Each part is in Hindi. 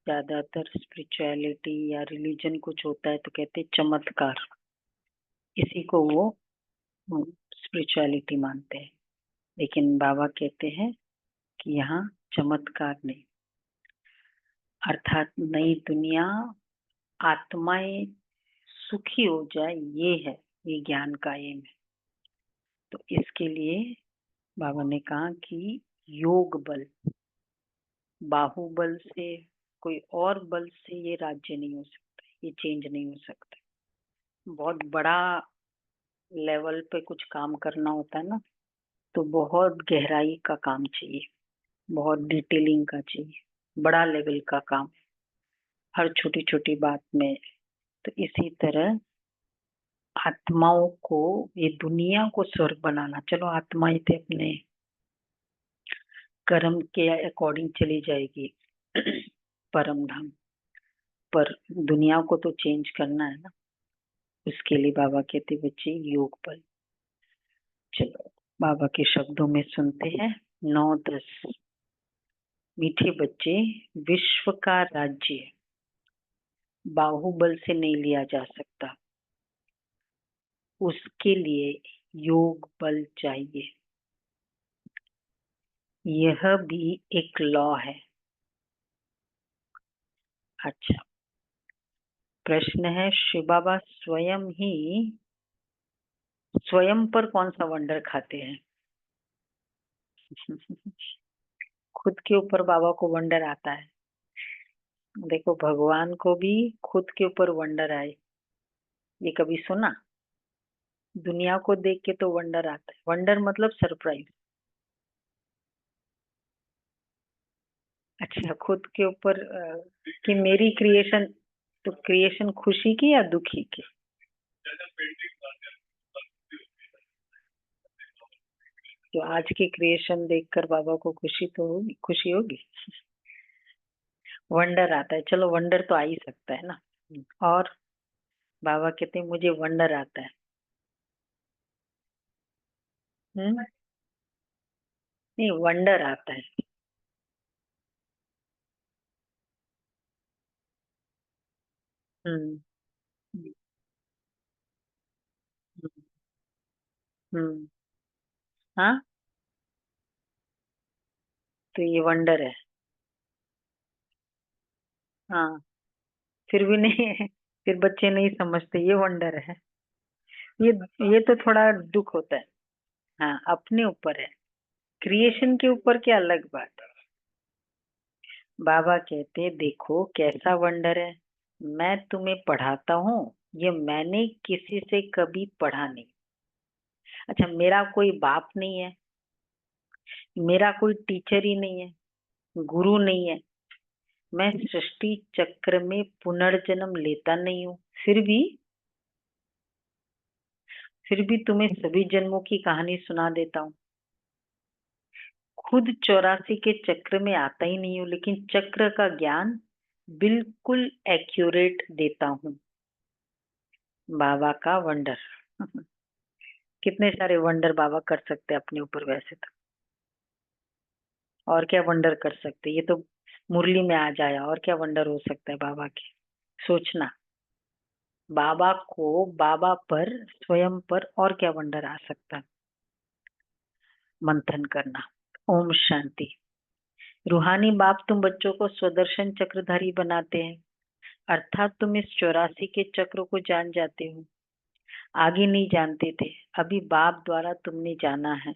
ज्यादातर स्पिरिचुअलिटी या रिलीजन कुछ होता है तो कहते हैं चमत्कार, इसी को वो स्पिरिचुअलिटी मानते हैं। लेकिन बाबा कहते हैं कि यहाँ चमत्कार नहीं, अर्थात नई दुनिया, आत्माएं सुखी हो जाए, ये ज्ञान का एम है। तो इसके लिए बाबा ने कहा कि योग बल, बाहुबल से, कोई और बल से ये राज्य नहीं हो सकता, ये चेंज नहीं हो सकता। बहुत बड़ा लेवल पे कुछ काम करना होता है ना, तो बहुत गहराई का काम चाहिए, बहुत डिटेलिंग का चाहिए, बड़ा लेवल का काम, हर छोटी छोटी बात में। तो इसी तरह आत्माओं को, ये दुनिया को स्वर्ग बनाना, चलो आत्माएं थे अपने कर्म के अकॉर्डिंग चली जाएगी परम धाम, पर दुनिया को तो चेंज करना है ना। उसके लिए बाबा कहते बच्चे योग बल। चलो बाबा के शब्दों में सुनते हैं। 9-10। मीठे बच्चे, विश्व का राज्य बाहुबल से नहीं लिया जा सकता, उसके लिए योग बल चाहिए। यह भी एक लॉ है। अच्छा, प्रश्न है, शिव बाबा स्वयं पर कौन सा वंडर खाते हैं? खुद के ऊपर बाबा को वंडर आता है। देखो, भगवान को भी खुद के ऊपर वंडर आए, ये कभी सुना? दुनिया को देख के तो वंडर आता है, वंडर मतलब सरप्राइज। अच्छा, खुद के ऊपर कि मेरी क्रिएशन, तो क्रिएशन खुशी की या दुखी की? तो आज की क्रिएशन देखकर बाबा को खुशी तो होगी, खुशी होगी। वंडर आता है, चलो वंडर तो आ ही सकता है ना। और बाबा कहते हैं मुझे वंडर आता है। हम्म, नहीं, वंडर आता है। हम्म हम्म हम्म, हाँ, तो ये वंडर है। हाँ, फिर भी नहीं फिर बच्चे नहीं समझते ये वंडर है। ये ये तो थोड़ा दुख होता है। हाँ, अपने ऊपर है, क्रिएशन के ऊपर क्या अलग बात है। बाबा कहते देखो कैसा वंडर है, मैं तुम्हें पढ़ाता हूँ, ये मैंने किसी से कभी पढ़ा नहीं। अच्छा, मेरा कोई बाप नहीं है, मेरा कोई टीचर ही नहीं है, गुरु नहीं है, मैं सृष्टि चक्र में पुनर्जन्म लेता नहीं हूँ, फिर भी तुम्हें सभी जन्मों की कहानी सुना देता हूँ। खुद 84 के चक्र में आता ही नहीं हूँ, लेकिन चक्र का ज्ञान बिल्कुल एक्यूरेट देता हूँ। बाबा का वंडर कितने सारे वंडर बाबा कर सकते हैं अपने ऊपर, वैसे तो और क्या वंडर कर सकते, ये तो मुरली में आ जाया, और क्या वंडर हो सकता है बाबा के? सोचना, बाबा को, बाबा पर, स्वयं पर और क्या वंडर आ सकता है? मंथन करना। ओम शांति। रूहानी बाप तुम बच्चों को स्वदर्शन चक्रधारी बनाते हैं, अर्थात तुम इस 84 के चक्र को जान जाते हो। आगे नहीं जानते थे, अभी बाप द्वारा तुमने जाना है।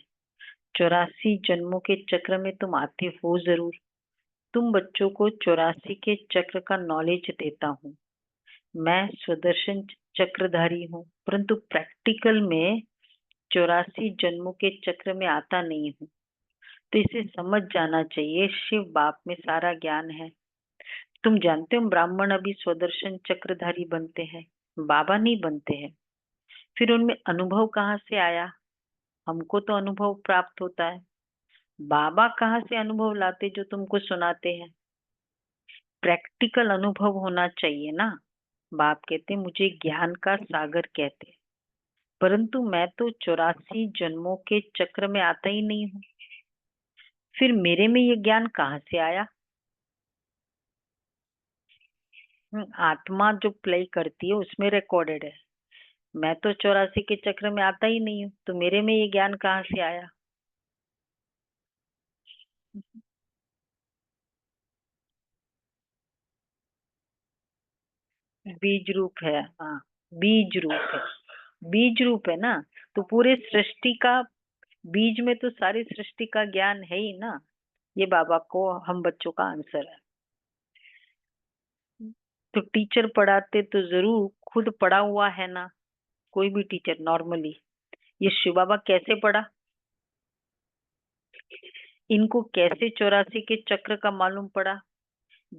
84 जन्मों के चक्र में तुम आते हो जरूर। तुम बच्चों को 84 के चक्र का नॉलेज देता हूँ। मैं स्वदर्शन चक्रधारी हूँ, परंतु प्रैक्टिकल में 84 जन्मों के चक्र में आता नहीं हूँ। तो इसे समझ जाना चाहिए, शिव बाप में सारा ज्ञान है। तुम जानते हो ब्राह्मण अभी स्वदर्शन चक्रधारी बनते हैं, बाबा नहीं बनते हैं। फिर उनमें अनुभव कहाँ से आया? हमको तो अनुभव प्राप्त होता है, बाबा कहाँ से अनुभव लाते जो तुमको सुनाते हैं? प्रैक्टिकल अनुभव होना चाहिए ना। बाप कहते मुझे ज्ञान का सागर कहते, परंतु मैं तो 84 जन्मों के चक्र में आता ही नहीं हूँ। फिर मेरे में ये ज्ञान कहाँ से आया? आत्मा जो प्ले करती है उसमें रिकॉर्डेड है। मैं तो 84 के चक्र में आता ही नहीं हूँ, तो मेरे में ये ज्ञान कहाँ से आया? बीज रूप है, हाँ। बीज रूप है, बीज रूप है ना। तो पूरे सृष्टि का, बीज में तो सारी सृष्टि का ज्ञान है ही ना। ये बाबा को हम बच्चों का आंसर है। तो टीचर पढ़ाते तो जरूर खुद पढ़ा हुआ है ना। कोई भी टीचर नॉर्मली, ये शिव बाबा कैसे पढ़ा? इनको कैसे 84 के चक्र का मालूम पड़ा,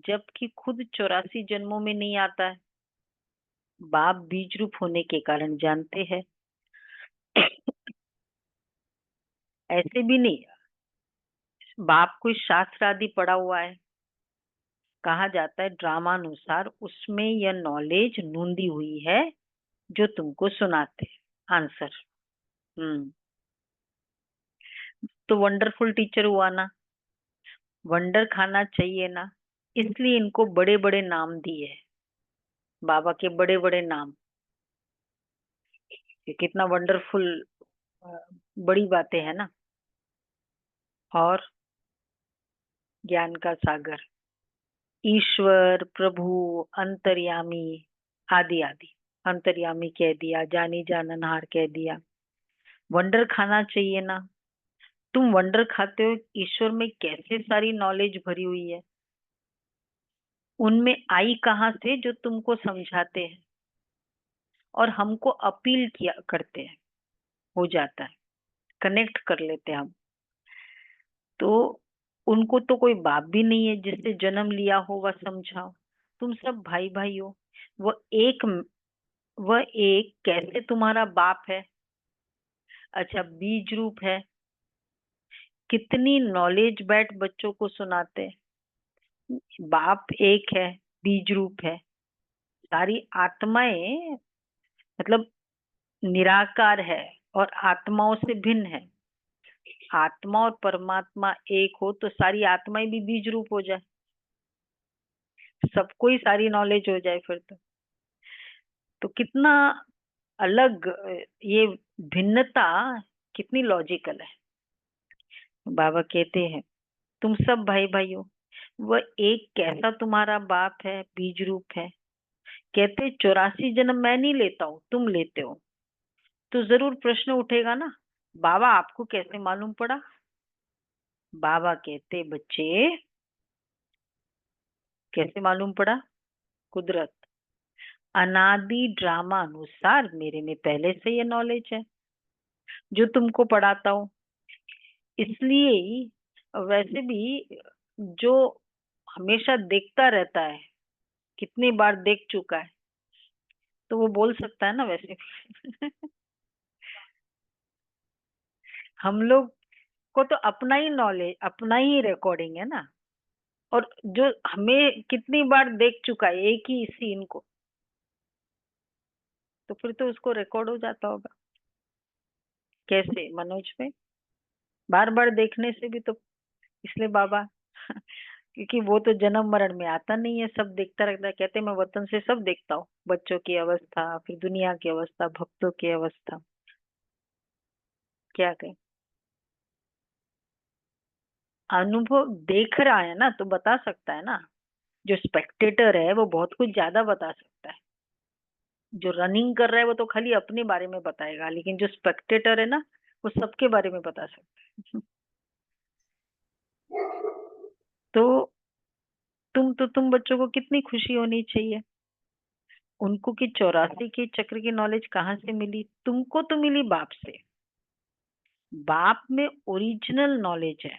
जबकि खुद 84 जन्मों में नहीं आता है? बाप बीज रूप होने के कारण जानते हैं। ऐसे भी नहीं, बाप कोई शास्त्र आदि पढ़ा हुआ है? कहा जाता है ड्रामानुसार उसमें यह नॉलेज नूंदी हुई है जो तुमको सुनाते। आंसर। हम्म। तो वंडरफुल टीचर हुआ ना। वंडर खाना चाहिए ना, इसलिए इनको बड़े बड़े नाम दिए हैं। बाबा के बड़े बड़े नाम। ये कितना वंडरफुल, बड़ी बातें है ना। और ज्ञान का सागर, ईश्वर, प्रभु, अंतर्यामी, आदि आदि। अंतर्यामी कह दिया, जानी जाननहार कह दिया। वंडर खाना चाहिए ना। तुम वंडर खाते हो, ईश्वर में कैसे सारी नॉलेज भरी हुई है। उनमें आई कहाँ से जो तुमको समझाते हैं और हमको अपील किया करते हैं। हो जाता है, कनेक्ट कर लेते हैं हम। तो उनको तो कोई बाप भी नहीं है जिससे जन्म लिया हो वह समझाओ। तुम सब भाई भाई हो। वह एक, वह एक कैसे तुम्हारा बाप है? अच्छा, बीज रूप है। कितनी नॉलेज बैठ बच्चों को सुनाते हैं। बाप एक है, बीज रूप है। सारी आत्माएं, मतलब निराकार है और आत्माओं से भिन्न है। आत्मा और परमात्मा एक हो तो सारी आत्माएं भी बीज रूप हो जाए, सबको ही सारी नॉलेज हो जाए फिर तो कितना अलग, ये भिन्नता कितनी लॉजिकल है। बाबा कहते हैं तुम सब भाई भाई हो। वह एक कैसा तुम्हारा बाप है, बीज रूप है। कहते 84 जन्म मैं नहीं लेता हूँ, तुम लेते हो। तो जरूर प्रश्न उठेगा ना, बाबा आपको कैसे मालूम पड़ा? बाबा कहते बच्चे, कैसे मालूम पड़ा? कुदरत, अनादि ड्रामा अनुसार मेरे में पहले से ये नॉलेज है जो तुमको पढ़ाता हूँ। इसलिए वैसे भी जो हमेशा देखता रहता है, कितनी बार देख चुका है, तो वो बोल सकता है ना वैसे। हम लोग को तो अपना ही नॉलेज, अपना ही रिकॉर्डिंग है ना। और जो हमें कितनी बार देख चुका है एक ही सीन को, तो फिर तो उसको रिकॉर्ड हो जाता होगा। कैसे मनोज में, बार बार देखने से भी तो। इसलिए बाबा क्योंकि वो तो जन्म मरण में आता नहीं है, सब देखता रहता है। कहते मैं वतन से सब देखता हूँ, बच्चों की अवस्था, फिर दुनिया की अवस्था, भक्तों की अवस्था। क्या कहें, अनुभव देख रहा है ना तो बता सकता है ना। जो स्पेक्टेटर है वो बहुत कुछ ज्यादा बता सकता है। जो रनिंग कर रहा है वो तो खाली अपने बारे में बताएगा, लेकिन जो स्पेक्टेटर है ना, वो सबके बारे में बता सकता है। तो तुम बच्चों को कितनी खुशी होनी चाहिए उनको कि 84 के चक्र की नॉलेज कहाँ से मिली? तुमको तो मिली बाप से। बाप में ओरिजिनल नॉलेज है,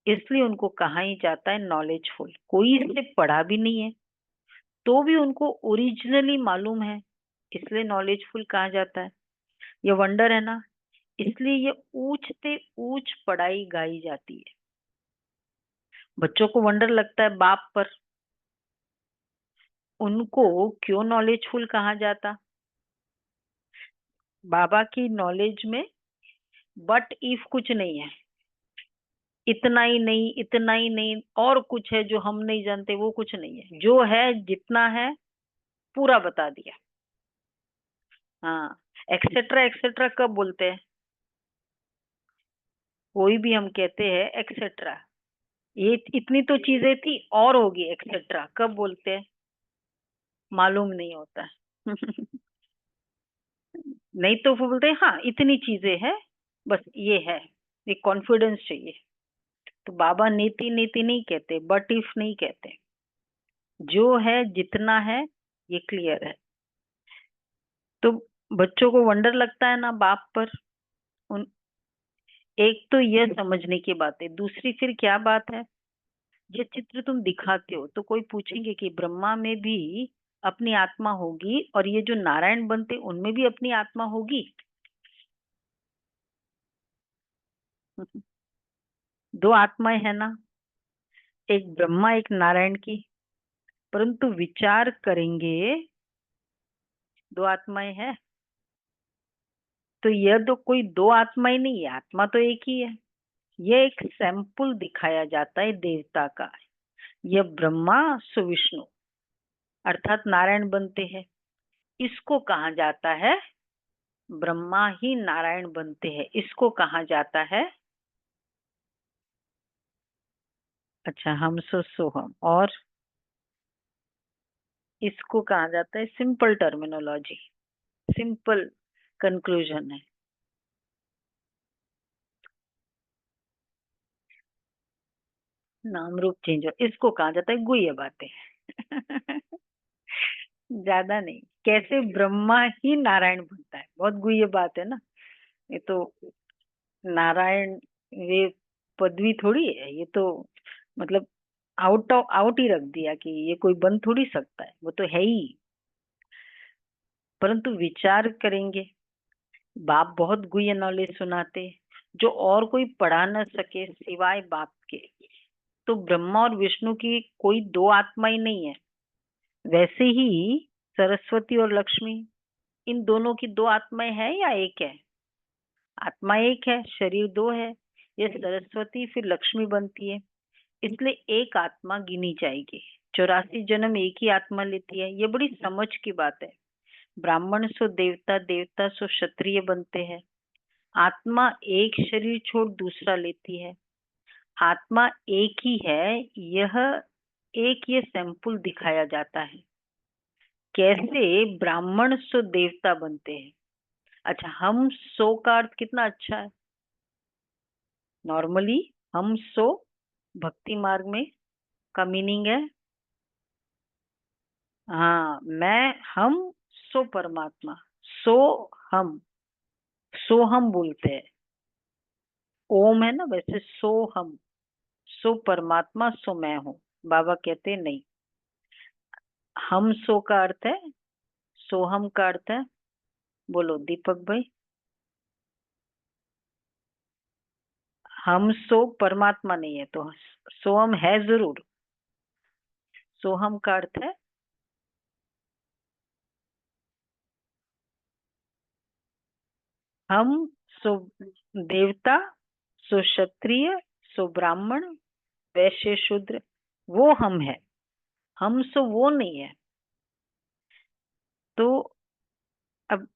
इसलिए उनको कहा ही जाता है नॉलेजफुल। कोई इससे पढ़ा भी नहीं है तो भी उनको ओरिजिनली मालूम है, इसलिए नॉलेजफुल कहा जाता है। ये वंडर है ना, इसलिए ये ऊंच से ऊंच पढ़ाई गाई जाती है। बच्चों को वंडर लगता है बाप पर, उनको क्यों नॉलेजफुल कहा जाता? बाबा की नॉलेज में बट इफ कुछ नहीं है। इतना ही नहीं, इतना ही नहीं, और कुछ है जो हम नहीं जानते, वो कुछ नहीं है, जो है जितना है पूरा बता दिया। हाँ। एक्सेट्रा एक्सेट्रा कब बोलते हैं? कोई भी हम कहते हैं एक्सेट्रा, ये इतनी तो चीजें थी और होगी, एक्सेट्रा कब बोलते हैं? मालूम नहीं होता। नहीं तो वो बोलते हैं हाँ इतनी चीजें हैं, बस ये है, ये कॉन्फिडेंस चाहिए। तो बाबा नीति नीति नहीं कहते, बट इफ नहीं कहते, जो है जितना है ये क्लियर है। तो बच्चों को वंडर लगता है ना बाप पर। उन एक तो यह समझने की बात है, दूसरी फिर क्या बात है, ये चित्र तुम दिखाते हो तो कोई पूछेंगे कि ब्रह्मा में भी अपनी आत्मा होगी और ये जो नारायण बनते उनमें भी अपनी आत्मा होगी? दो आत्माएं है ना, एक ब्रह्मा एक नारायण की, परंतु विचार करेंगे दो आत्माएं हैं। तो यह तो कोई दो आत्माएं नहीं है, आत्मा तो एक ही है। यह एक सैंपल दिखाया जाता है देवता का। यह ब्रह्मा सो विष्णु अर्थात नारायण बनते हैं, इसको कहा जाता है ब्रह्मा ही नारायण बनते हैं, इसको कहा जाता है। अच्छा, हम सो सोहम, और इसको कहा जाता है, सिंपल टर्मिनोलॉजी, सिंपल कंक्लूजन है। नाम रूप चेंज हो, इसको कहा जाता है गुह्य बातें। ज्यादा नहीं, कैसे ब्रह्मा ही नारायण बनता है, बहुत गुह्य बात है ना। ये तो नारायण, ये पदवी थोड़ी है, ये तो मतलब आउट ही रख दिया कि ये कोई बन थोड़ी सकता है, वो तो है ही। परंतु विचार करेंगे, बाप बहुत गुह्य नॉलेज सुनाते जो और कोई पढ़ा न सके सिवाय बाप के। तो ब्रह्मा और विष्णु की कोई दो आत्मा ही नहीं है। वैसे ही सरस्वती और लक्ष्मी, इन दोनों की दो आत्माएं हैं या एक है? आत्मा एक है, शरीर दो है। ये सरस्वती फिर लक्ष्मी बनती है, इसलिए एक आत्मा गिनी जाएगी। 84 जन्म एक ही आत्मा लेती है, ये बड़ी समझ की बात है। ब्राह्मण सो देवता, देवता सो क्षत्रिय बनते हैं। आत्मा एक शरीर छोड़ दूसरा लेती है, आत्मा एक ही है। यह एक ये सैंपल दिखाया जाता है, कैसे ब्राह्मण सो देवता बनते हैं। अच्छा, हम सो का अर्थ कितना अच्छा है। नॉर्मली हम सो भक्ति मार्ग में का मीनिंग है, हाँ मैं, हम सो परमात्मा, सो हम, सो हम बोलते हैं, ओम है ना, वैसे सो हम, सो परमात्मा, सो मैं हूँ। बाबा कहते हैं नहीं, हम सो का अर्थ है, सोहम का अर्थ है, बोलो दीपक भाई। हम सो परमात्मा नहीं है तो सोहम है जरूर। सोहम का अर्थ है, हम सो देवता, सो क्षत्रिय, सो ब्राह्मण, वैश्य शूद्र, वो हम है। हम सो वो नहीं है। तो अब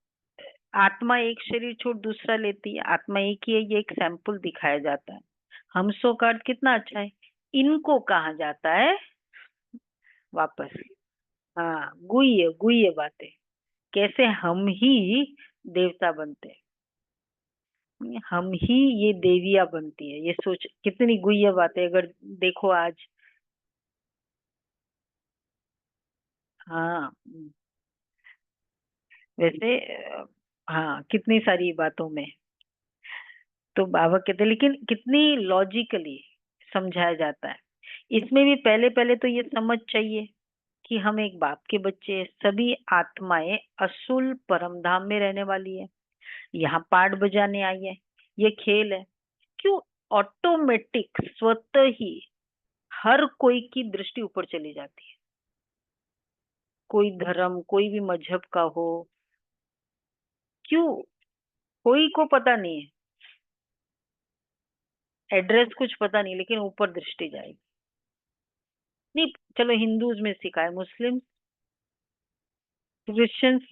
आत्मा एक शरीर छोड़ दूसरा लेती है, आत्मा एक ही है, ये एक सैंपल दिखाया जाता है। हम सो का अर्थ कितना अच्छा है। इनको कहा जाता है वापस, हाँ गुह्य गुह्य बातें, कैसे हम ही देवता बनते हैं, हम ही ये देवियां बनती है। ये सोच कितनी गुह्य बात है, अगर देखो आज। हाँ वैसे हाँ कितनी सारी बातों में तो बाबा कहते हैं, लेकिन कितनी लॉजिकली समझाया जाता है। इसमें भी पहले पहले तो ये समझ चाहिए कि हम एक बाप के बच्चे हैं, सभी आत्माएं असुल परम धाम में रहने वाली है, यहाँ पाठ बजाने आई है, ये खेल है। क्यों ऑटोमेटिक स्वतः ही हर कोई की दृष्टि ऊपर चली जाती है, कोई धर्म कोई भी मजहब का हो। क्यों? कोई को पता नहीं है। एड्रेस कुछ पता नहीं, लेकिन ऊपर दृष्टि जाएगी। नहीं, चलो हिंदूज में सिखाए, मुस्लिम, क्रिश्चियंस,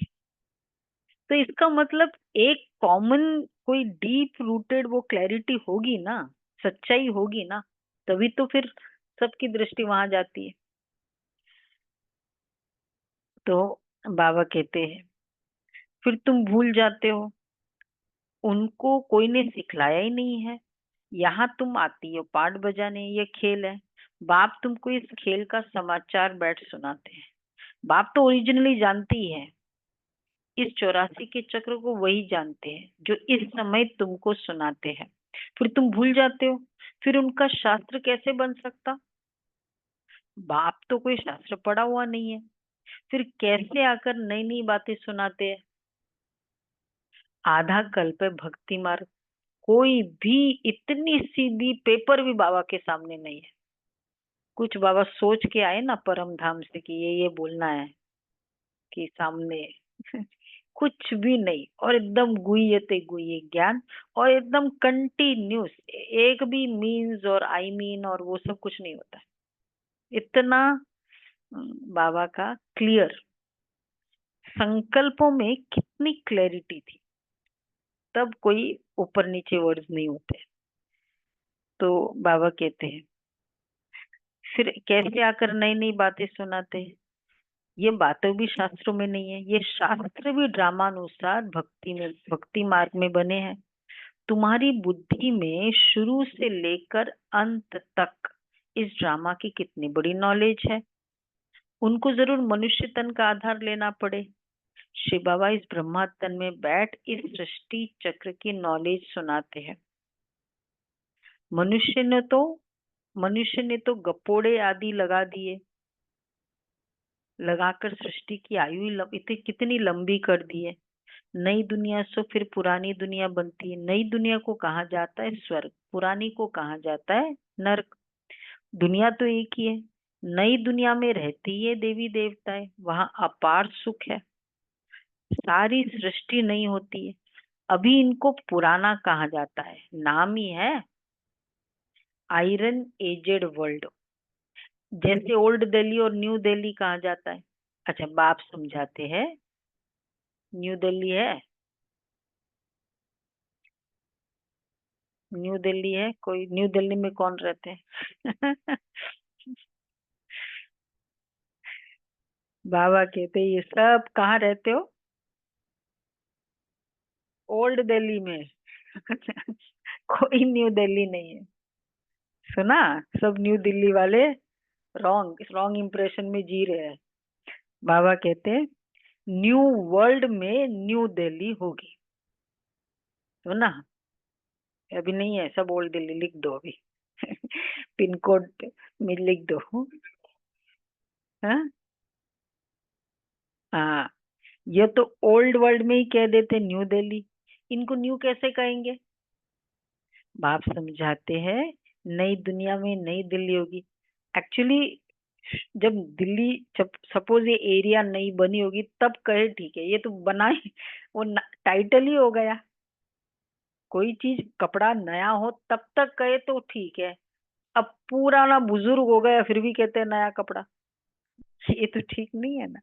तो इसका मतलब एक कॉमन कोई डीप रूटेड वो क्लैरिटी होगी ना, सच्चाई होगी ना, तभी तो फिर सबकी दृष्टि वहां जाती है। तो बाबा कहते हैं फिर तुम भूल जाते हो, उनको कोई ने सिखलाया ही नहीं है, यहाँ तुम आती हो पाठ बजाने, ये खेल है। बाप तुमको इस खेल का समाचार बैठ सुनाते हैं। बाप तो ओरिजिनली जानती है, इस 84 के चक्र को वही जानते हैं जो इस समय तुमको सुनाते हैं। फिर तुम भूल जाते हो, फिर उनका शास्त्र कैसे बन सकता? बाप तो कोई शास्त्र पढ़ा हुआ नहीं है, फिर कैसे आकर नई नई बातें सुनाते हैं? आधा कल्प है भक्ति मार्ग, कोई भी इतनी सीधी पेपर भी बाबा के सामने नहीं है। कुछ बाबा सोच के आए ना परम धाम से कि ये बोलना है कि सामने कुछ भी नहीं, और एकदम गुह्यते गुह्य ज्ञान, और एकदम कंटिन्यूस, एक भी मीन्स और आई मीन और वो सब कुछ नहीं होता है। इतना बाबा का क्लियर, संकल्पों में कितनी क्लैरिटी थी, तब कोई ऊपर नीचे वर्ड्स नहीं होते। तो बाबा कहते हैं फिर कैसे आकर नई नई बातें सुनाते हैं? ये बातें भी शास्त्रों में नहीं है, ये शास्त्र भी ड्रामानुसार भक्ति में, भक्ति मार्ग में बने हैं। तुम्हारी बुद्धि में शुरू से लेकर अंत तक इस ड्रामा की कितनी बड़ी नॉलेज है, उनको जरूर मनुष्य तन का आधार लेना पड़े। शिव बाबा इस ब्रह्मा तन में बैठ इस सृष्टि चक्र की नॉलेज सुनाते हैं। मनुष्य ने तो मनुष्य ने तो गपोड़े आदि लगा दिए, लगाकर सृष्टि की आयु ही इतनी कितनी लंबी कर दी है। नई दुनिया से फिर पुरानी दुनिया बनती है। नई दुनिया को कहा जाता है स्वर्ग, पुरानी को कहा जाता है नरक। दुनिया तो एक ही है। नई दुनिया में रहती है देवी देवताएं, वहां अपार सुख है। सारी सृष्टि नहीं होती है। अभी इनको पुराना कहा जाता है, नाम ही है आयरन एजेड वर्ल्ड। जैसे ओल्ड दिल्ली और न्यू दिल्ली कहा जाता है। अच्छा, बाप समझाते हैं न्यू दिल्ली है, न्यू दिल्ली है, कोई न्यू दिल्ली में कौन रहते हैं? बाबा कहते ये सब कहाँ रहते हो? ओल्ड दिल्ली में। कोई न्यू दिल्ली नहीं है। सुना, सब न्यू दिल्ली वाले रॉन्ग रॉन्ग इम्प्रेशन में जी रहे हैं। बाबा कहते हैं न्यू वर्ल्ड में न्यू दिल्ली होगी। सुना, अभी नहीं है, सब ओल्ड दिल्ली लिख दो अभी। पिन कोड में लिख दो। हाँ हाँ, ये तो ओल्ड वर्ल्ड में ही कह देते न्यू दिल्ली, इनको न्यू कैसे कहेंगे? बाप समझाते हैं नई दुनिया में नई दिल्ली होगी। एक्चुअली जब दिल्ली, जब सपोज ये एरिया नई बनी होगी तब कहे ठीक है, ये तो बना ही वो टाइटल ही हो गया। कोई चीज कपड़ा नया हो तब तक कहे तो ठीक है, अब पुराना बुजुर्ग हो गया फिर भी कहते हैं नया कपड़ा, ये तो ठीक नहीं है ना।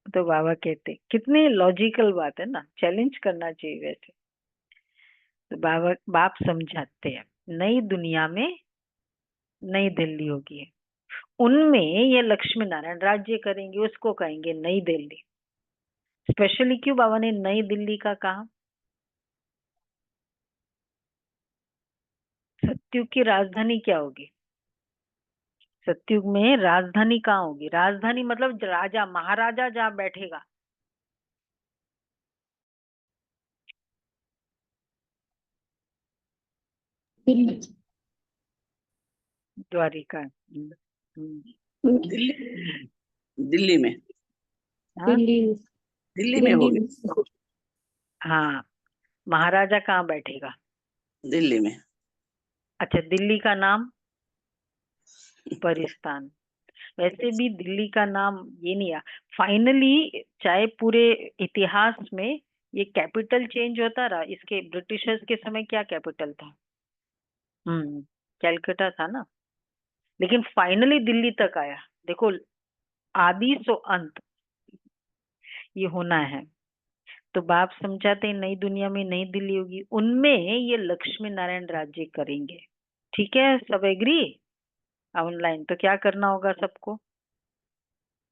तो बाबा कहते कितनी लॉजिकल बात है ना, चैलेंज करना चाहिए वैसे। तो बाबा बाप समझाते हैं नई दुनिया में नई दिल्ली होगी, उनमें ये लक्ष्मी नारायण राज्य करेंगे, उसको कहेंगे नई दिल्ली। स्पेशली क्यों बाबा ने नई दिल्ली का कहा? सत्युग की राजधानी क्या होगी? सत्युग में राजधानी कहाँ होगी? राजधानी मतलब राजा महाराजा जहाँ बैठेगा। दिल्ली। द्वारिका। दिल्ली। दिल्ली में। हाँ दिल्ली। दिल्ली में होगी। हाँ, महाराजा कहाँ बैठेगा? दिल्ली में। अच्छा, दिल्ली का नाम परिस्तान। वैसे भी दिल्ली का नाम ये नहीं है फाइनली, चाहे पूरे इतिहास में ये कैपिटल चेंज होता रहा। इसके ब्रिटिशर्स के समय क्या कैपिटल था? कैलकाटा था ना, लेकिन फाइनली दिल्ली तक आया। देखो, आदि सो अंत, ये होना है। तो बाप समझाते हैं नई दुनिया में नई दिल्ली होगी, उनमें ये लक्ष्मी नारायण राज्य करेंगे। ठीक है, सब एग्री ऑनलाइन? तो क्या करना होगा सबको?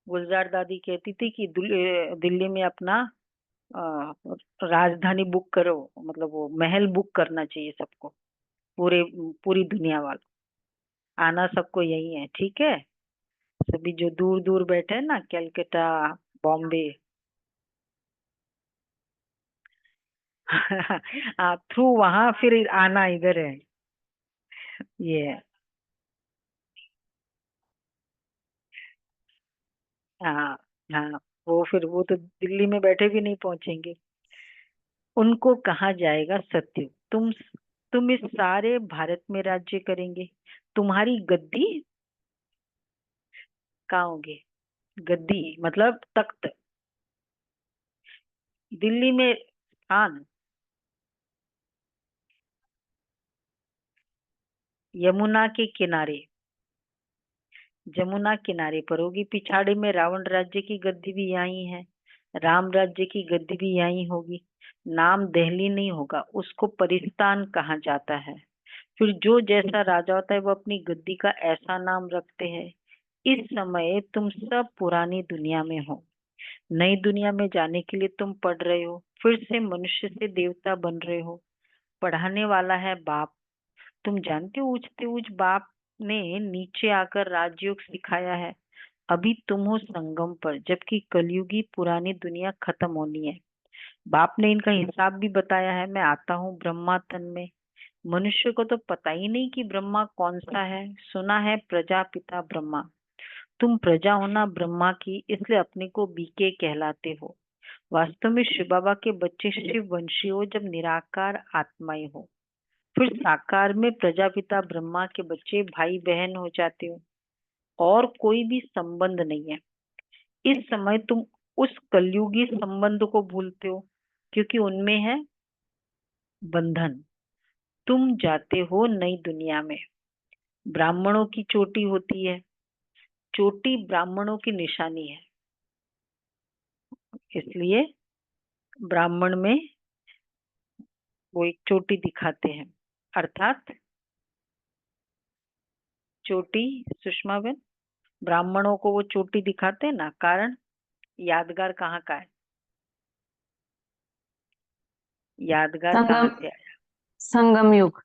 गुलजार दादी कहती थी कि दिल्ली में अपना अ, राजधानी बुक करो, मतलब वो महल बुक करना चाहिए सबको, पूरी दुनिया वालों। आना सबको यही है, ठीक है? सभी जो दूर दूर बैठे हैं ना, कलकत्ता, बॉम्बे, थ्रू वहां फिर आना इधर है, ये है। हाँ, हाँ, वो तो दिल्ली में बैठे भी नहीं पहुंचेंगे। उनको कहा जाएगा सत्य, तुम इस सारे भारत में राज्य करेंगे, तुम्हारी गद्दी कहाँ होगी? गद्दी मतलब तख्त, दिल्ली में स्थान यमुना के किनारे, जमुना किनारे पर होगी। पिछाड़ी में रावण राज्य की गद्दी भी यहीं है, राम राज्य की गद्दी भी यहीं होगी। नाम दिल्ली नहीं होगा, उसको परिस्तान कहा जाता है। फिर जो जैसा राजा होता है वो अपनी गद्दी का ऐसा नाम रखते हैं। इस समय तुम सब पुरानी दुनिया में हो, नई दुनिया में जाने के लिए तुम पढ़ रहे हो, फिर से मनुष्य से देवता बन रहे हो। पढ़ाने वाला है बाप। तुम जानते हो ऊंचते ऊंच बाप ने नीचे आकर राजयोग सिखाया है। अभी तुम हो संगम पर, जबकि कलयुगी पुरानी दुनिया खत्म होनी है। बाप ने इनका हिसाब भी बताया है। मैं आता हूँ ब्रह्मा तन में। मनुष्य को तो पता ही नहीं कि ब्रह्मा कौन सा है। सुना है प्रजापिता ब्रह्मा। तुम प्रजा हो ना ब्रह्मा की, इसलिए अपने को बीके कहलाते हो। वास्तव में शिव बाबा के बच्चे शिव वंशी हो जब निराकार आत्माएं हो। फिर साकार में प्रजापिता ब्रह्मा के बच्चे भाई बहन हो जाते हो, और कोई भी संबंध नहीं है। इस समय तुम उस कलयुगी संबंध को भूलते हो, क्योंकि उनमें है बंधन। तुम जाते हो नई दुनिया में। ब्राह्मणों की चोटी होती है, चोटी ब्राह्मणों की निशानी है, इसलिए ब्राह्मण में वो एक चोटी दिखाते हैं। अर्थात चोटी, सुषमा बहन, ब्राह्मणों को वो चोटी दिखाते हैं ना, कारण यादगार कहाँ का है? यादगार कहाँ संगम से आया? संगम युग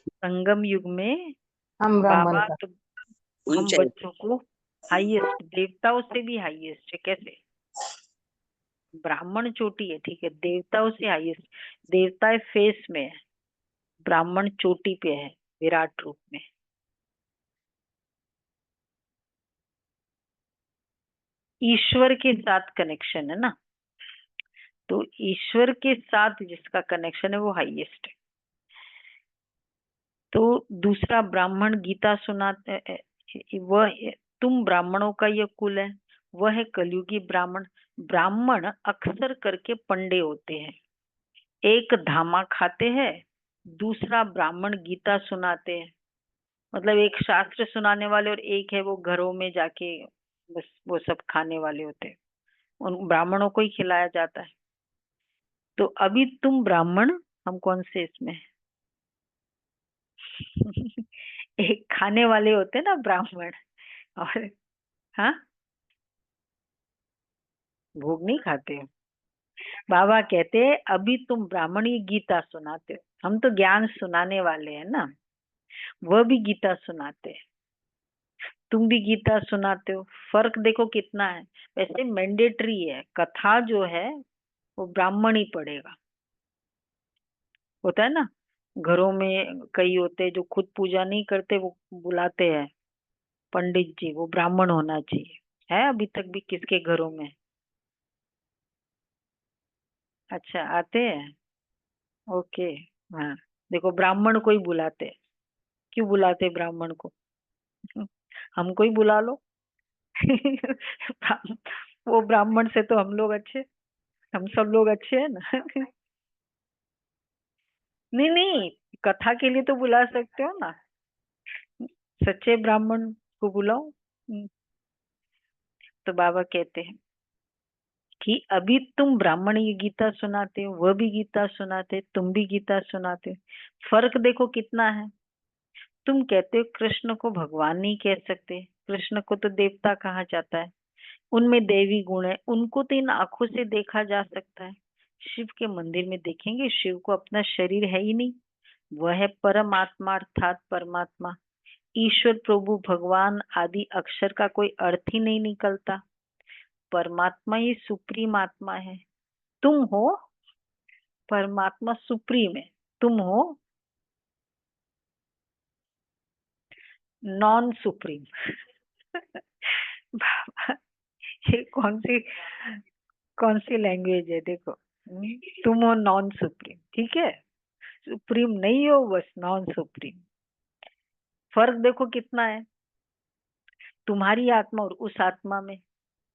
संगम युग में हम ब्राह्मण बाबा का। तो हम ऊंचाई बच्चों को हाईएस्ट, देवताओं से भी हाईएस्ट है। कैसे? ब्राह्मण चोटी है, ठीक है, देवताओं से हाईएस्ट। देवता फेस में है, ब्राह्मण चोटी पे है, विराट रूप में। ईश्वर के साथ कनेक्शन है ना, तो ईश्वर के साथ जिसका कनेक्शन है वो हाईएस्ट है। तो दूसरा ब्राह्मण गीता सुनाते, वह, तुम ब्राह्मणों का ये कुल है, वह है कलयुगी ब्राह्मण। ब्राह्मण अक्सर करके पंडे होते हैं। एक धामा खाते हैं, दूसरा ब्राह्मण गीता सुनाते हैं। मतलब एक शास्त्र सुनाने वाले, और एक है वो घरों में जाके बस वो सब खाने वाले होते हैं। उन ब्राह्मणों को ही खिलाया जाता है। तो अभी तुम ब्राह्मण, हम कौन से इसमें हैं? एक खाने वाले होते हैं ना ब्राह्मण, और हाँ, भोग नहीं खाते हो। बाबा कहते हैं अभी तुम ब्राह्मण ही गीता सुनाते हो, हम तो ज्ञान सुनाने वाले हैं ना, वह भी गीता सुनाते हैं, तुम भी गीता सुनाते हो। फर्क देखो कितना है। वैसे मैंडेटरी है, कथा जो है वो ब्राह्मण ही पढ़ेगा। होता है ना, घरों में कई होते हैं जो खुद पूजा नहीं करते, वो बुलाते हैं पंडित जी, वो ब्राह्मण होना चाहिए। है अभी तक भी किसके घरों में? अच्छा, आते हैं, ओके। हाँ, देखो ब्राह्मण को ही बुलाते हैं। क्यों बुलाते हैं ब्राह्मण को? हमको ही बुला लो। वो ब्राह्मण से तो हम लोग अच्छे, हम सब लोग अच्छे हैं ना। नहीं नहीं, कथा के लिए तो बुला सकते हो ना, सच्चे ब्राह्मण को बुलाओ। तो बाबा कहते हैं कि अभी तुम ब्राह्मण ये गीता सुनाते हो, वह भी गीता सुनाते, तुम भी गीता सुनाते हो, फर्क देखो कितना है। तुम कहते हो कृष्ण को भगवान नहीं कह सकते, कृष्ण को तो देवता कहा जाता है, उनमें दैवी गुण है, उनको तो इन आंखों से देखा जा सकता है। शिव के मंदिर में देखेंगे, शिव को अपना शरीर है ही नहीं, वह है परमात्मा अर्थात परमात्मा, ईश्वर प्रभु भगवान आदि अक्षर का कोई अर्थ ही नहीं निकलता। परमात्मा ही सुप्रीम आत्मा है, तुम हो परमात्मा सुप्रीम है, तुम हो नॉन सुप्रीम। बाबा, ये कौन सी लैंग्वेज है देखो। तुम हो नॉन सुप्रीम, ठीक है, सुप्रीम नहीं हो, बस नॉन सुप्रीम। फर्क देखो कितना है, तुम्हारी आत्मा और उस आत्मा में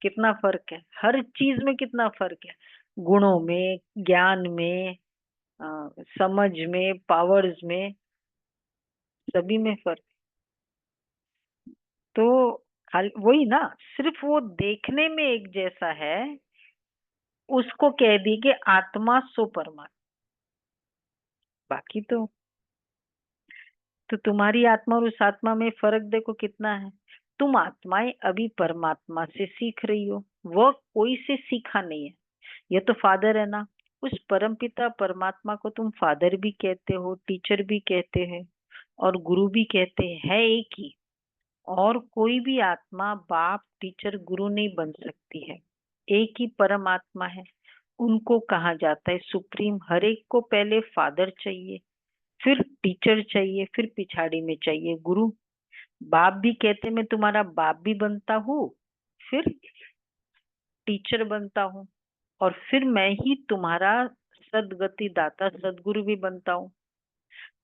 कितना फर्क है, हर चीज में कितना फर्क है, गुणों में, ज्ञान में, समझ में, पावर्स में, सभी में फर्क। तो खाली वही ना, सिर्फ वो देखने में एक जैसा है, उसको कह दी कि आत्मा सो परमात्मा, बाकी तो तुम्हारी आत्मा और उस आत्मा में फर्क देखो कितना है। तुम आत्माएं अभी परमात्मा से सीख रही हो, वह कोई से सीखा नहीं है, ये तो फादर है ना, उस परमपिता परमात्मा को तुम फादर भी कहते हो, टीचर भी कहते हैं और गुरु भी कहते हैं, है एक ही। और कोई भी आत्मा बाप टीचर गुरु नहीं बन सकती है, एक ही परमात्मा है, उनको कहा जाता है सुप्रीम। हर एक को पहले फादर चाहिए, फिर टीचर चाहिए, फिर पिछाड़ी में चाहिए गुरु। बाप भी कहते मैं तुम्हारा बाप भी बनता हूँ, फिर टीचर बनता हूँ, और फिर मैं ही तुम्हारा सदगति दाता सदगुरु भी बनता हूँ।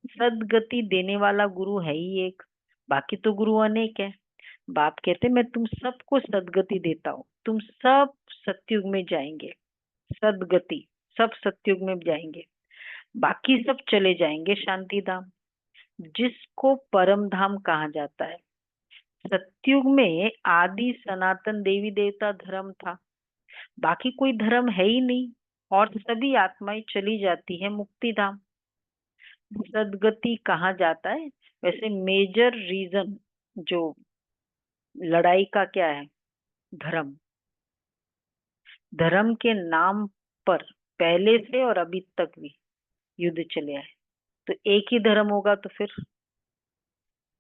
सदगति देने वाला गुरु है ही एक, बाकी तो गुरु अनेक है। बाप कहते मैं तुम सबको सदगति देता हूँ, तुम सब सतयुग में जाएंगे, सदगति, सब सतयुग में जाएंगे, बाकी सब चले जाएंगे शांति धाम, जिसको परम धाम कहा जाता है। सतयुग में आदि सनातन देवी देवता धर्म था, बाकी कोई धर्म है ही नहीं, और सभी आत्माएं चली जाती है मुक्ति धाम, सदगति कहा जाता है। वैसे मेजर रीजन जो लड़ाई का क्या है, धर्म, धर्म के नाम पर पहले से और अभी तक भी युद्ध चले आए। तो एक ही धर्म होगा तो फिर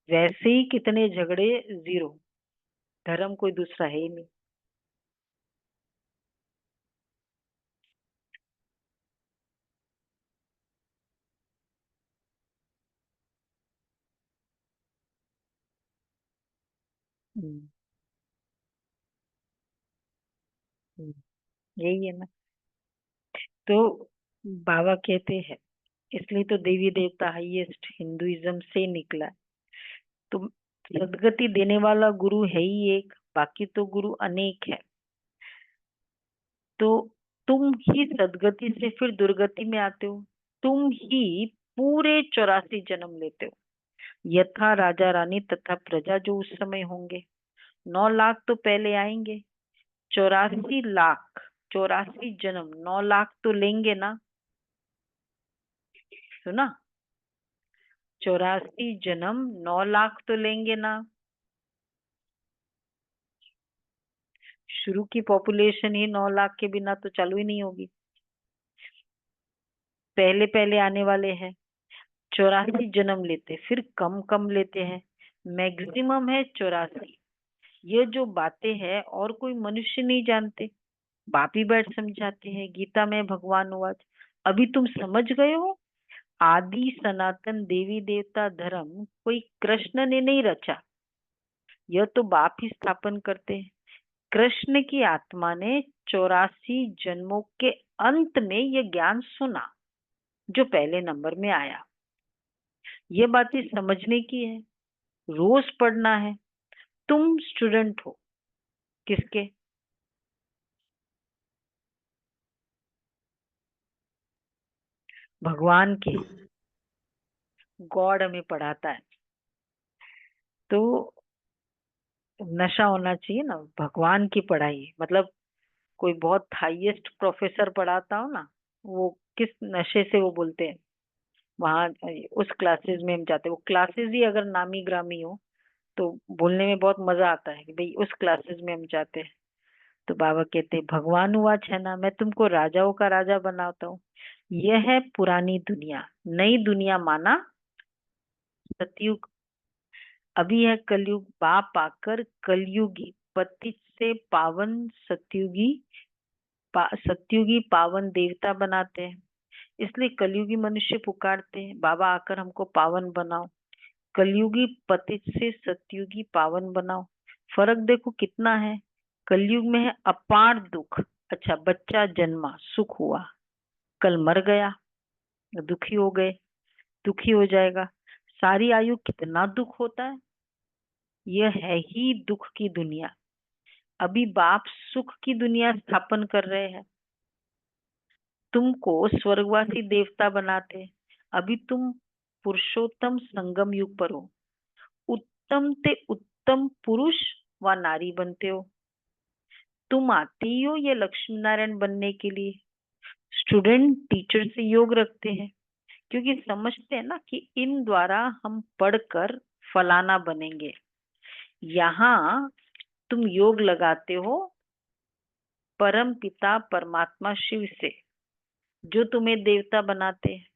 वैसे ही कितने झगड़े, जीरो, धर्म कोई दूसरा है ही नहीं। हम्म, हम्म, यही है ना। तो बाबा कहते हैं इसलिए तो देवी देवता हाईएस्ट हिंदुइज्म से निकला है। तो सदगति देने वाला गुरु है ही एक, बाकी तो गुरु अनेक है। तो तुम ही सदगति से फिर दुर्गति में आते हो, तुम ही पूरे 84 जन्म लेते हो, यथा राजा रानी तथा प्रजा जो उस समय होंगे। 9 लाख तो पहले आएंगे, 84 लाख, 84 जन्म, 9 लाख तो लेंगे ना, सुना, 84 जन्म 9 लाख तो लेंगे ना। शुरू की पॉपुलेशन ही 9 लाख के बिना तो चालू ही नहीं होगी, पहले पहले आने वाले हैं। 84 जन्म लेते, फिर कम कम लेते हैं, मैक्सिमम है 84। ये जो बातें हैं और कोई मनुष्य नहीं जानते, बाप ही बैठ समझाते हैं, गीता में भगवान वाच। अभी तुम समझ गए हो, आदि सनातन देवी देवता धर्म कोई कृष्ण ने नहीं रचा, यह तो बाप ही स्थापन करते हैं। कृष्ण की आत्मा ने 84 जन्मों के अंत में यह ज्ञान सुना जो पहले नंबर में आया। ये बातें समझने की है, रोज पढ़ना है। तुम स्टूडेंट हो किसके, भगवान के, गॉड हमें पढ़ाता है। तो नशा होना चाहिए ना भगवान की पढ़ाई, मतलब कोई बहुत हाईएस्ट प्रोफेसर पढ़ाता हो ना, वो किस नशे से वो बोलते हैं वहां उस क्लासेस में हम जाते हैं। वो क्लासेस ही अगर नामी ग्रामी हो तो बोलने में बहुत मजा आता है कि भाई उस क्लासेस में हम जाते हैं। तो बाबा कहते भगवान वाच है ना, मैं तुमको राजाओं का राजा बनाता हूँ। यह है पुरानी दुनिया, नई दुनिया माना सतयुग। अभी है कलयुग, बाप आकर कलयुगी पतित से पावन सतयुगी सतयुगी पावन देवता बनाते हैं। इसलिए कलयुगी मनुष्य पुकारते हैं बाबा आकर हमको पावन बनाओ। कलयुगी पतित से सतयुगी पावन बनाओ। फर्क देखो कितना है। कलयुग में है अपार दुख। अच्छा, बच्चा जन्मा सुख हुआ, कल मर गया दुखी हो गए, दुखी हो जाएगा। सारी आयु कितना दुख होता है। यह है ही दुख की दुनिया। अभी बाप सुख की दुनिया स्थापन कर रहे हैं, तुमको स्वर्गवासी देवता बनाते। अभी तुम पुरुषोत्तम संगम युग पर हो, उत्तम ते उत्तम पुरुष व नारी बनते हो। तुम आते ही हो ये लक्ष्मी नारायण बनने के लिए। स्टूडेंट टीचर से योग रखते हैं क्योंकि समझते हैं ना कि इन द्वारा हम पढ़कर फलाना बनेंगे। यहाँ तुम योग लगाते हो परम पिता परमात्मा शिव से, जो तुम्हें देवता बनाते हैं।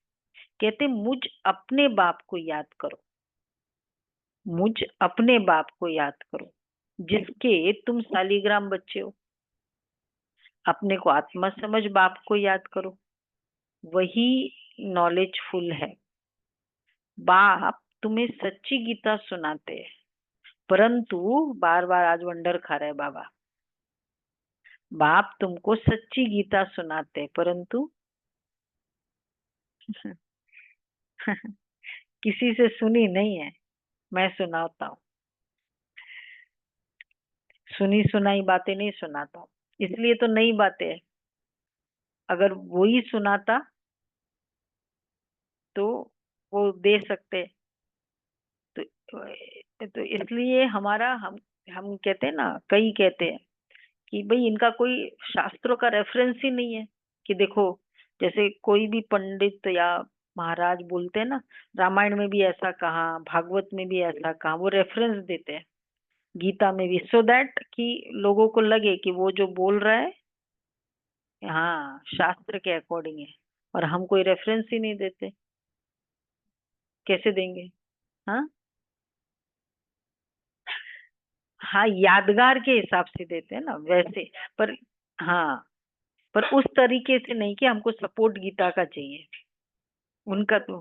कहते मुझ अपने बाप को याद करो, मुझ अपने बाप को याद करो जिसके तुम शालीग्राम बच्चे हो। अपने को आत्मा समझ बाप को याद करो, वही नॉलेजफुल है। बाप तुम्हें सच्ची गीता सुनाते हैं, परंतु बार बार आज वंडर खा रहे बाबा। बाप तुमको सच्ची गीता सुनाते हैं परंतु किसी से सुनी नहीं है। मैं सुनाता हूँ, सुनी सुनाई बातें नहीं सुनाता हूँ, इसलिए तो नई बातें है। अगर वो ही सुनाता तो वो दे सकते। तो तो इसलिए हमारा हम कहते हैं ना, कई कहते हैं कि भाई इनका कोई शास्त्रों का रेफरेंस ही नहीं है। कि देखो, जैसे कोई भी पंडित या महाराज बोलते हैं ना, रामायण में भी ऐसा कहा, भागवत में भी ऐसा कहा, वो रेफरेंस देते हैं गीता में भी, सो दैट कि लोगों को लगे कि वो जो बोल रहा है हाँ शास्त्र के अकॉर्डिंग है। और हम कोई रेफरेंस ही नहीं देते, कैसे देंगे? हाँ हाँ, यादगार के हिसाब से देते हैं ना वैसे। पर हाँ, पर उस तरीके से नहीं कि हमको सपोर्ट गीता का चाहिए। उनका तो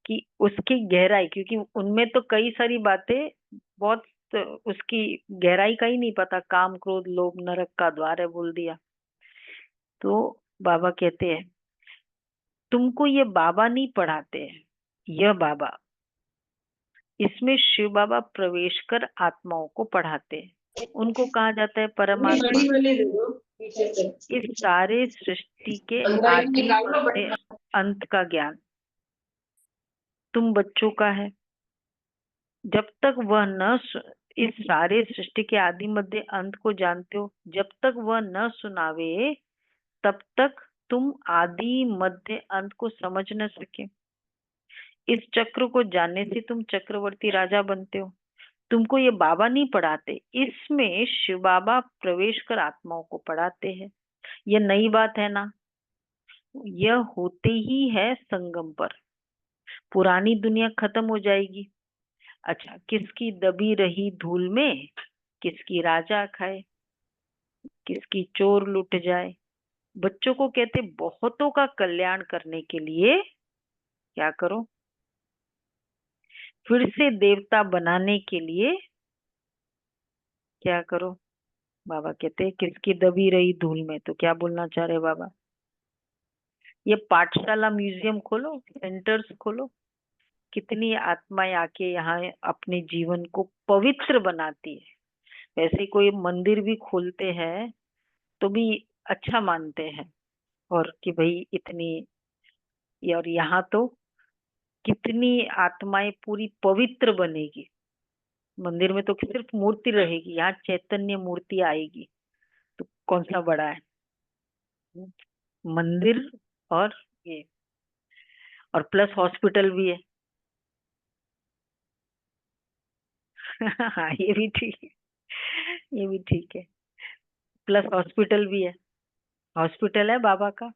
कि उसकी गहराई, क्योंकि उनमें तो कई सारी बातें बहुत, उसकी गहराई का ही नहीं पता। काम क्रोध लोभ नरक का द्वार है बोल दिया। तो बाबा कहते हैं तुमको ये बाबा नहीं पढ़ाते हैं, यह बाबा, इसमें शिव बाबा प्रवेश कर आत्माओं को पढ़ाते हैं। उनको कहा जाता है परमात्मा। इस सारे सृष्टि के आदि मध्य अंत का ज्ञान तुम बच्चों का है। जब तक वह न इस सारे सृष्टि के आदि मध्य अंत को जानते हो, जब तक वह न सुनावे तब तक तुम आदि मध्य अंत को समझ न सके। इस चक्र को जानने से तुम चक्रवर्ती राजा बनते हो। तुमको ये बाबा नहीं पढ़ाते, इसमें शिव बाबा प्रवेश कर आत्माओं को पढ़ाते हैं। यह नई बात है ना। यह होते ही है संगम पर। पुरानी दुनिया खत्म हो जाएगी। अच्छा, किसकी दबी रही धूल में किसकी राजा खाए, किसकी चोर लुट जाए। बच्चों को कहते बहुतों का कल्याण करने के लिए क्या करो, फिर से देवता बनाने के लिए क्या करो। बाबा कहते किसकी दबी रही धूल में, तो क्या बोलना चाह रहे बाबा? ये पाठशाला म्यूजियम खोलो, सेंटर्स खोलो, कितनी आत्माएं आके यहाँ अपने जीवन को पवित्र बनाती है। वैसे कोई मंदिर भी खोलते हैं तो भी अच्छा मानते हैं, और कि भाई इतनी, और यहाँ तो कितनी आत्माएं पूरी पवित्र बनेगी। मंदिर में तो सिर्फ मूर्ति रहेगी, यहाँ चैतन्य मूर्ति आएगी, तो कौन सा बड़ा है मंदिर और ये, और प्लस हॉस्पिटल भी है। हाँ ये भी ठीक है, ये भी ठीक है, प्लस हॉस्पिटल भी है। हॉस्पिटल है बाबा का।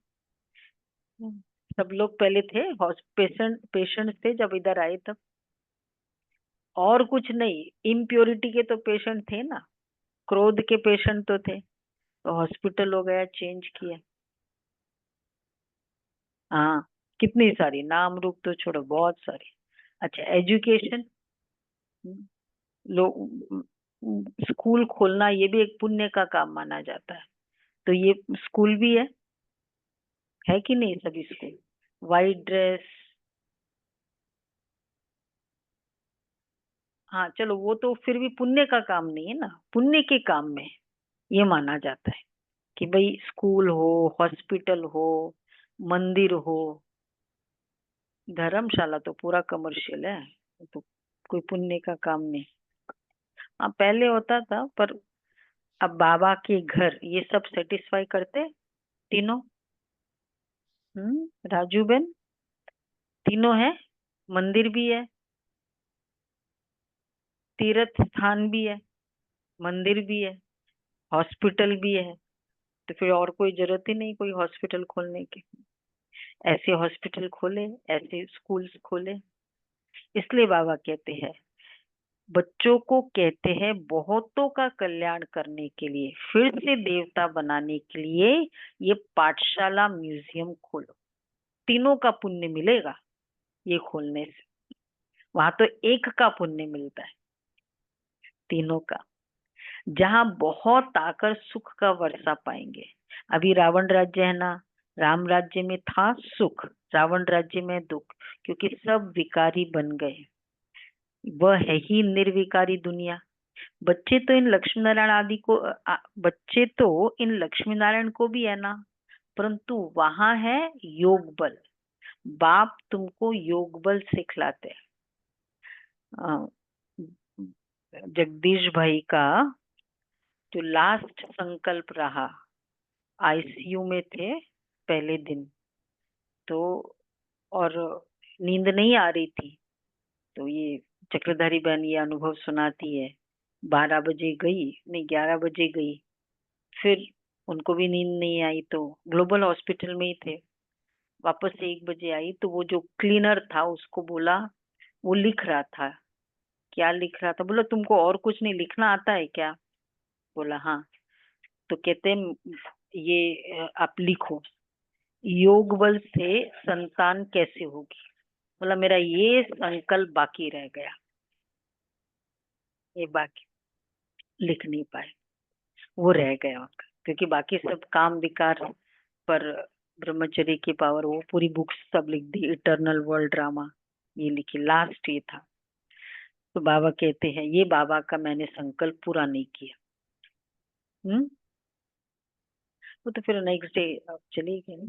सब लोग पहले थे पेशेंट थे जब इधर आए तब, और कुछ नहीं। इम्प्योरिटी के तो पेशेंट थे ना, क्रोध के पेशेंट तो थे, तो हॉस्पिटल हो गया, चेंज किया। हाँ कितनी सारी, नाम रूप तो छोड़ो, बहुत सारी। अच्छा एजुकेशन, लोग स्कूल खोलना ये भी एक पुण्य का काम माना जाता है, तो ये स्कूल भी है कि नहीं? सभी स्कूल वाइट ड्रेस, हाँ चलो वो तो फिर भी पुण्य का काम नहीं है ना, पुण्य के काम में ये माना जाता है कि भाई स्कूल हो, हॉस्पिटल हो, मंदिर हो। धर्मशाला तो पूरा कमर्शियल है, तो कोई पुण्य का काम नहीं। हाँ पहले होता था, पर अब बाबा के घर ये सब सेटिस्फाई करते तीनों। राजू बेन, तीनों है, मंदिर भी है, तीर्थ स्थान भी है, मंदिर भी है, हॉस्पिटल भी है, तो फिर और कोई जरूरत ही नहीं कोई हॉस्पिटल खोलने की। ऐसे हॉस्पिटल खोले, ऐसे स्कूल्स खोले। इसलिए बाबा कहते हैं, बच्चों को कहते हैं बहुतों का कल्याण करने के लिए, फिर से देवता बनाने के लिए ये पाठशाला म्यूजियम खोलो। तीनों का पुण्य मिलेगा ये खोलने से, वहां तो एक का पुण्य मिलता है, तीनों का। जहां बहुत आकर सुख का वर्षा पाएंगे। अभी रावण राज्य है ना, राम राज्य में था सुख, रावण राज्य में दुख, क्योंकि सब विकारी बन गए। वह है ही निर्विकारी दुनिया। बच्चे तो इन लक्ष्मी नारायण आदि को बच्चे तो इन लक्ष्मी नारायण को भी है ना, परंतु वहां है योग बल। बाप तुमको योग बल सिखलाते हैं। अ, जगदीश भाई का जो लास्ट संकल्प रहा, आईसीयू में थे पहले दिन, तो और नींद नहीं आ रही थी, तो ये चक्रधारी बहन ये अनुभव सुनाती है। 12 बजे गई, नहीं 11 बजे गई, फिर उनको भी नींद नहीं आई, तो ग्लोबल हॉस्पिटल में ही थे। वापस से 1 बजे आई, तो वो जो क्लीनर था उसको बोला, वो लिख रहा था। क्या लिख रहा था? बोला तुमको और कुछ नहीं लिखना आता है क्या? बोला हाँ। तो कहते हैं ये आप लिखो, योग बल से संतान कैसे होगी। बोला मेरा ये संकल्प बाकी रह गया, ये बाकी लिख नहीं पाए, वो रह गया उनका, क्योंकि बाकी सब काम विकार पर ब्रह्मचर्य की पावर, वो पूरी बुक्स सब लिख दी, इटर्नल वर्ल्ड ड्रामा ये लिखी, लास्ट ये था। तो बाबा कहते हैं ये बाबा का मैंने संकल्प पूरा नहीं किया। वो तो फिर नेक्स्ट डे चली गई।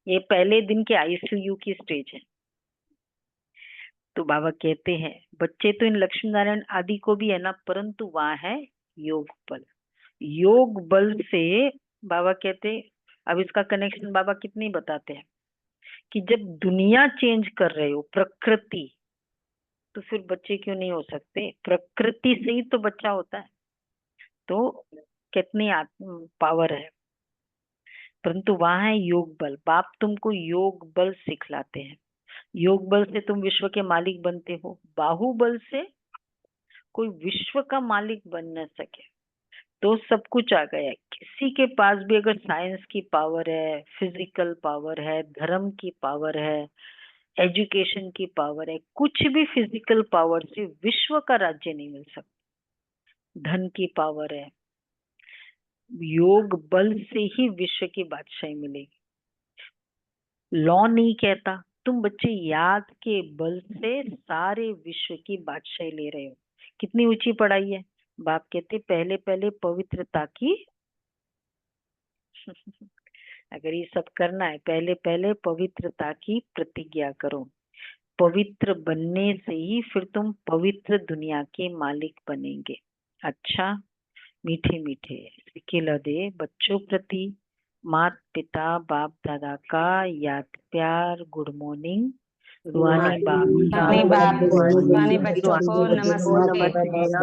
ये पहले दिन के आईसीयू की स्टेज है। तो बाबा कहते हैं बच्चे तो इन लक्ष्मी नारायण आदि को भी है ना, परंतु वहां है योग बल। योग बल से बाबा कहते, अब इसका कनेक्शन बाबा कितनी बताते हैं कि जब दुनिया चेंज कर रहे हो प्रकृति, तो फिर बच्चे क्यों नहीं हो सकते? प्रकृति से ही तो बच्चा होता है, तो कितनी पावर है। परंतु वहां है योग बल। बाप तुमको योग बल सिखलाते हैं। योग बल से तुम विश्व के मालिक बनते हो, बाहुबल से कोई विश्व का मालिक बन न सके। तो सब कुछ आ गया। किसी के पास भी अगर साइंस की पावर है, फिजिकल पावर है, धर्म की पावर है, एजुकेशन की पावर है, कुछ भी फिजिकल पावर से विश्व का राज्य नहीं मिल सकता। धन की पावर है, योग बल से ही विश्व की बादशाही मिलेगी। लॉ नहीं कहता, तुम बच्चे याद के बल से सारे विश्व की बादशाही ले रहे हो। कितनी ऊंची पढ़ाई है। बाप कहते पहले पहले पवित्रता की अगर ये सब करना है, पहले पहले पवित्रता की प्रतिज्ञा करो। पवित्र बनने से ही फिर तुम पवित्र दुनिया के मालिक बनेंगे। अच्छा, मीठे मीठे सिक्के दे बच्चों प्रति माता पिता बाप दादा का याद प्यार गुड मॉर्निंग। रूहानी बाप रूहानी बाप रूहानी बच्चों को नमस्ते।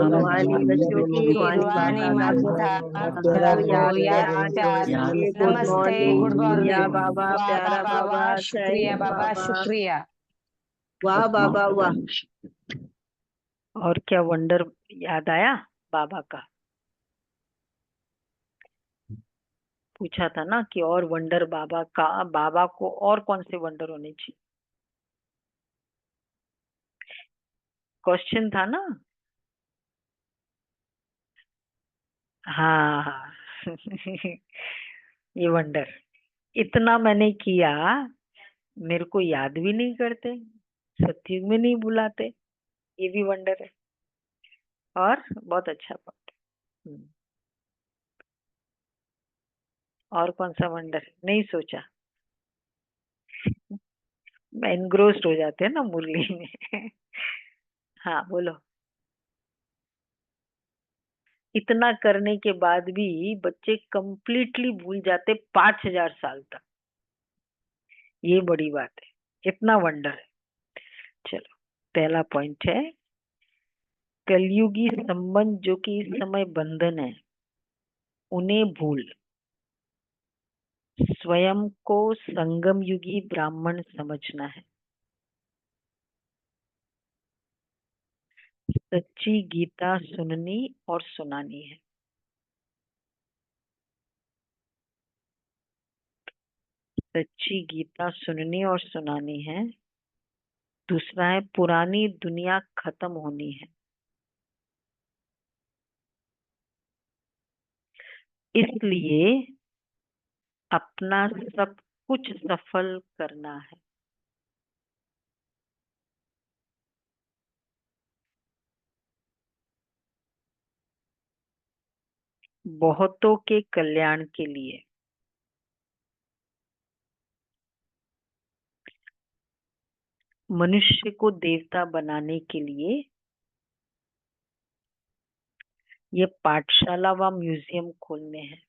रूहानी बच्चों की रूहानी माता पिता को याद प्यार गुड नमस्ते गुड मॉर्निंग। या मॉर्निंग। बाबा वाह प्यारा बाबा बाबा वाह शुक्रिया थैंक बाबा बाबा शुक्रिया। वाह बाबा वाह। और क्या वंडर याद आया बाबा का? पूछा था ना कि और वंडर बाबा का, बाबा को और कौन से वंडर होने चाहिए? क्वेश्चन था ना। हाँ हाँ ये वंडर इतना मैंने किया, मेरे को याद भी नहीं करते, सत्युग में नहीं बुलाते, ये भी वंडर है। और बहुत अच्छा बात। और कौन सा वंडर नहीं सोचा? एनग्रोस्ड हो जाते हैं ना मुरली में हाँ बोलो। इतना करने के बाद भी बच्चे कंप्लीटली भूल जाते 5000 साल तक। ये बड़ी बात है, इतना वंडर है। चलो, पहला पॉइंट है कलयुगी संबंध जो कि इस समय बंधन है, उन्हें भूल स्वयं को संगम युगी ब्राह्मण समझना है। सच्ची गीता सुननी और सुनानी है। सच्ची गीता सुननी और सुनानी है। दूसरा है पुरानी दुनिया खत्म होनी है, इसलिए अपना सब कुछ सफल करना है। बहुतों के कल्याण के लिए मनुष्य को देवता बनाने के लिए ये पाठशाला व म्यूजियम खोलने हैं।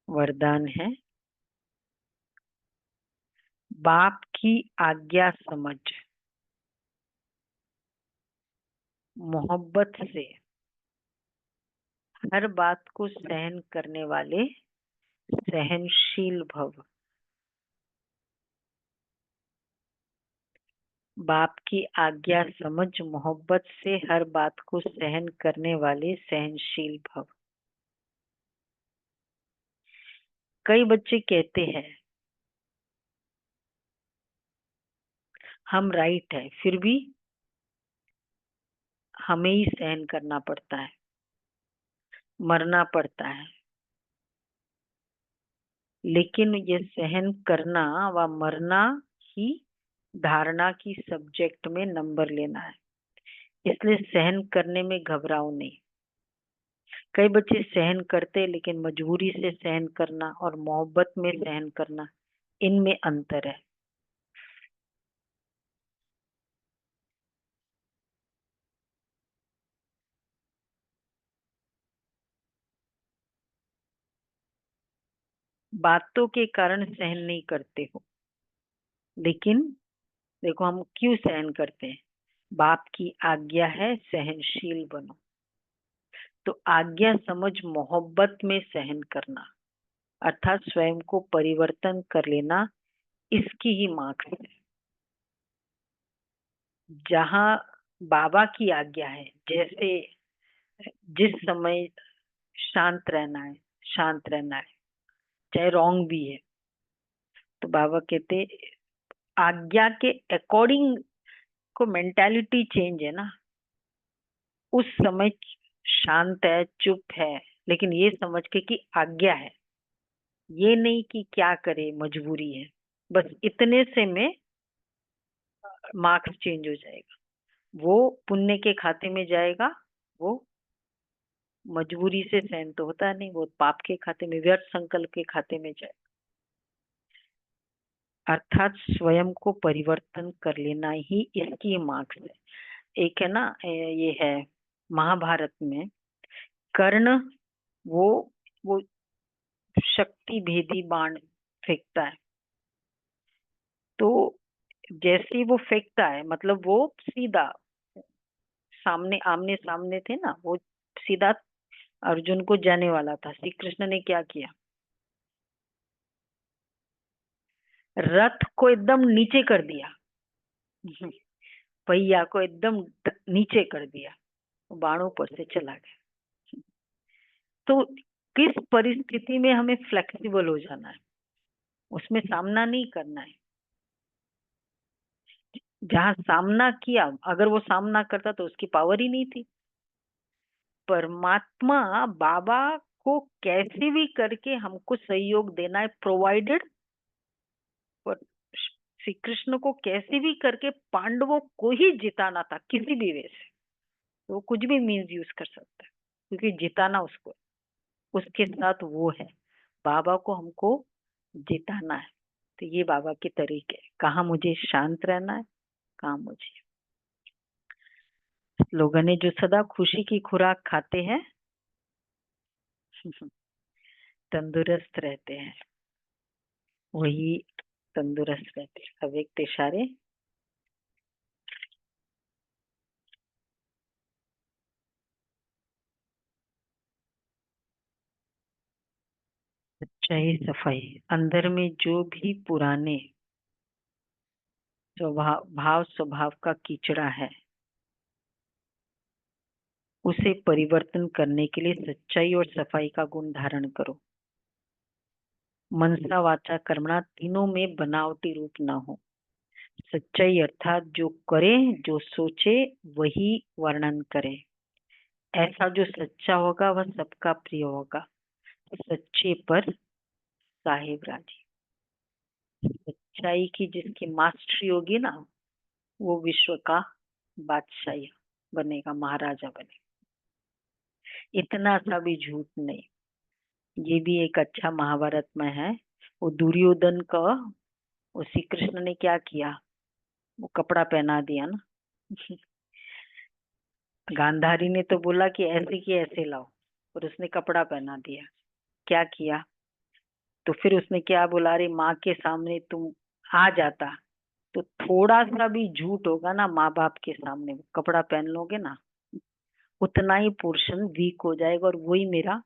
वरदान है बाप की आज्ञा समझ मोहब्बत से हर बात को सहन करने वाले सहनशील भव। बाप की आज्ञा समझ मोहब्बत से हर बात को सहन करने वाले सहनशील भव। कई बच्चे कहते हैं हम राइट है, फिर भी हमें ही सहन करना पड़ता है, मरना पड़ता है। लेकिन ये सहन करना व मरना ही धारणा की सब्जेक्ट में नंबर लेना है, इसलिए सहन करने में घबराओ नहीं। कई बच्चे सहन करते, लेकिन मजबूरी से सहन करना और मोहब्बत में सहन करना, इनमें अंतर है। बातों के कारण सहन नहीं करते हो, लेकिन देखो हम क्यों सहन करते हैं। बाप की आज्ञा है सहनशील बनो, तो आज्ञा समझ मोहब्बत में सहन करना, अर्थात स्वयं को परिवर्तन कर लेना, इसकी ही मार्क्स है। जहाँ बाबा की आज्ञा है, जैसे जिस समय शांत रहना है, शांत रहना है, चाहे रॉन्ग भी है, तो बाबा कहते आज्ञा के अकॉर्डिंग को मेंटालिटी चेंज है ना। उस समय शांत है, चुप है, लेकिन ये समझ के कि आज्ञा है, ये नहीं कि क्या करे, मजबूरी है, बस इतने से में मार्क्स चेंज हो जाएगा। वो पुण्य के खाते में जाएगा, वो मजबूरी से सहन तो होता नहीं, वो पाप के खाते में, व्यर्थ संकल्प के खाते में जाए। अर्थात स्वयं को परिवर्तन कर लेना ही इसकी मार्क्स है। एक है ना ये है महाभारत में कर्ण, वो शक्ति भेदी बाण फेंकता है, तो जैसे ही वो फेंकता है मतलब वो सीधा सामने आमने सामने थे ना, वो सीधा अर्जुन को जाने वाला था। श्री कृष्ण ने क्या किया, रथ को एकदम नीचे कर दिया, पहिया को एकदम नीचे कर दिया, बाणों पर से चला गया। तो किस परिस्थिति में हमें फ्लेक्सिबल हो जाना है, उसमें सामना नहीं करना है। जहां सामना किया, अगर वो सामना करता तो उसकी पावर ही नहीं थी। परमात्मा बाबा को कैसे भी करके हमको सहयोग देना है, प्रोवाइडेड। श्री कृष्ण को कैसे भी करके पांडवों को ही जिताना था किसी भी वे से, वो कुछ भी मीन्स यूज कर सकता है, क्योंकि जिताना उसको, उसके साथ वो है। बाबा को हमको जिताना है। तो ये बाबा के तरीके, कहाँ मुझे शांत रहना है, कहाँ मुझे। लोगों ने जो सदा खुशी की खुराक खाते हैं तंदुरुस्त रहते हैं, वही तंदुरुस्त रहते हैं। अव्यक्त इशारे। सच्चाई सफाई, अंदर में जो भी पुराने भाव स्वभाव का कीचड़ा है, उसे परिवर्तन करने के लिए सच्चाई और सफाई का गुण धारण करो। मनसा वाचा कर्मणा तीनों में बनावटी रूप ना हो। सच्चाई अर्थात जो करे, जो सोचे वही वर्णन करे। ऐसा जो सच्चा होगा वह सबका प्रिय होगा। सच्चे पर साहिब राजी। सच्चाई की जिसकी मास्टरी होगी ना, वो विश्व का बादशाह बनेगा, महाराजा बनेगा। इतना सा भी झूठ नहीं। ये भी एक अच्छा महाभारत में है। वो दुर्योधन का, वो श्री कृष्ण ने क्या किया, वो कपड़ा पहना दिया ना। गांधारी ने तो बोला कि ऐसे की ऐसे लाओ, और उसने कपड़ा पहना दिया। क्या किया, तो फिर उसने क्या बोला, अरे माँ के सामने तुम आ जाता तो थोड़ा सा भी झूठ होगा ना माँ बाप के सामने, कपड़ा पहन लोगे ना, उतना ही पोर्शन वीक हो जाएगा और वही मेरा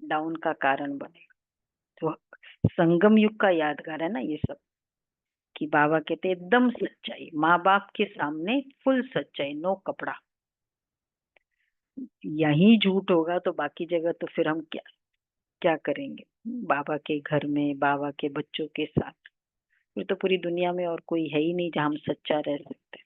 डाउन का कारण बनेगा। तो संगम युग का यादगार है ना ये सब, कि बाबा कहते एकदम सच्चाई, माँ बाप के सामने फुल सच्चाई, नो कपड़ा। यही झूठ होगा तो बाकी जगह तो फिर हम क्या क्या करेंगे, बाबा के घर में, बाबा के बच्चों के साथ। फिर तो पूरी दुनिया में और कोई है ही नहीं जहाँ हम सच्चा रह सकते।